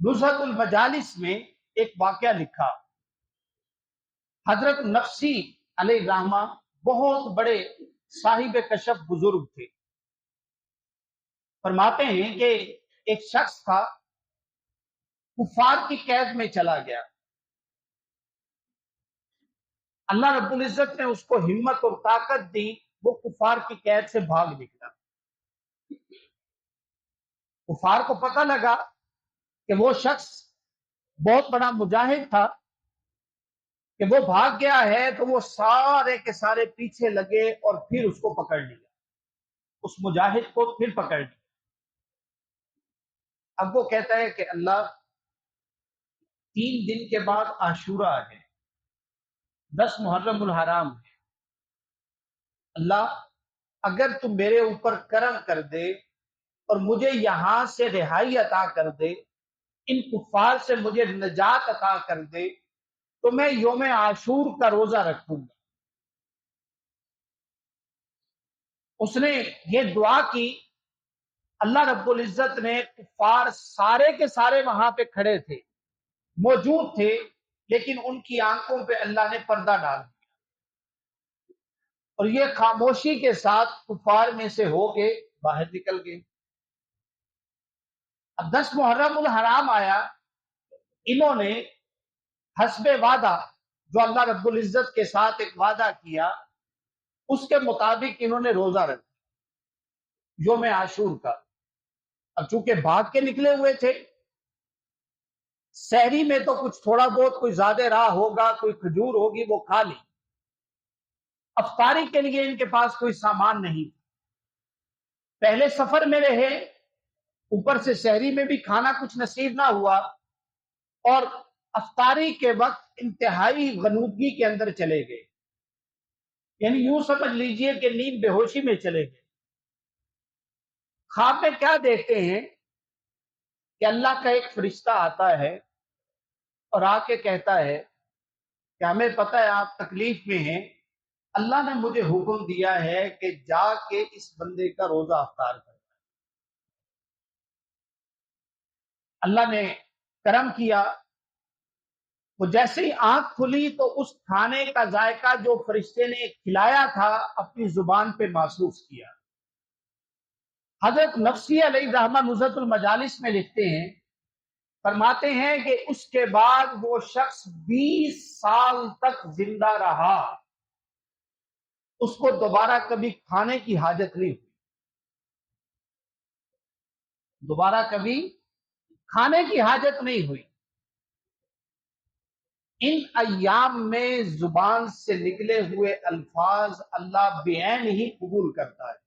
नुज़हतुल मजालिस में एक वाक़या लिखा। हजरत नफसी अलैहि रहमा बहुत बड़े साहिब कशफ बुजुर्ग थे। फरमाते हैं कि एक शख्स था, कुफार की कैद में चला गया। अल्लाह रब्बुल इज्जत ने उसको हिम्मत और ताकत दी, वो कुफार की कैद से भाग निकला। कुफार को पता लगा कि वो शख्स बहुत बड़ा मुजाहिद था, कि वो भाग गया है, तो वो सारे के सारे पीछे लगे और फिर उसको पकड़ लिया, उस मुजाहिद को फिर पकड़ लिया। अब वो कहता है कि अल्लाह, 3 दिन के बाद आशूरा है, 10 मुहर्रमुल हराम है। अल्लाह, अगर तुम मेरे ऊपर करम कर दे और मुझे यहां से रिहाई अता कर दे, इन कुफार से मुझे नजात अता कर दे, तो मैं योम आशूर का रोजा रखूंगा। उसने ये दुआ की। अल्लाह रब्बुल इज्जत ने, कुफार सारे के सारे वहां पे खड़े थे, मौजूद थे, लेकिन उनकी आंखों पे अल्लाह ने पर्दा डाल दिया और ये खामोशी के साथ कुफार में से होके बाहर निकल गए। अब 10 मुहर्रमुल हराम आया, इन्होंने हस्बे वादा, जो अल्लाह रब्बुल इज्जत के साथ एक वादा किया, उसके मुताबिक इन्होंने रोजा रखा योम आशूर का। अब चूंकि भाग के निकले हुए थे, सहरी में तो कुछ थोड़ा बहुत कोई ज्यादा राह होगा, कोई खजूर होगी, वो खा ली। अफ्तारी के लिए इनके पास कोई सामान नहीं। पहले सफर में रहे, ऊपर से शहरी में भी खाना कुछ नसीब ना हुआ, और अफ्तारी के वक्त इंतहाई गनूदगी के अंदर चले गए। यानी यूं समझ लीजिए कि नींद बेहोशी में चले गए। ख्वाब में क्या देखते हैं कि अल्लाह का एक फरिश्ता आता है और आके कहता है कि हमें पता है आप तकलीफ में हैं, अल्लाह ने मुझे हुक्म दिया है कि जाके इस बंदे का रोजा अफ्तार कर। अल्लाह ने करम किया, वो जैसे ही आंख खुली तो उस खाने का जायका जो फरिश्ते ने खिलाया था अपनी जुबान पे महसूस किया। हजरत नफसी अलैहि रहमा नुज़हतुल मजालिस में लिखते हैं, फरमाते हैं कि उसके बाद वो शख्स 20 साल तक जिंदा रहा, उसको दोबारा कभी खाने की हाजत नहीं हुई, दोबारा कभी खाने की हाजत नहीं हुई। इन अय्याम में जुबान से निकले हुए अल्फाज अल्लाह बेऐन ही कबूल करता है।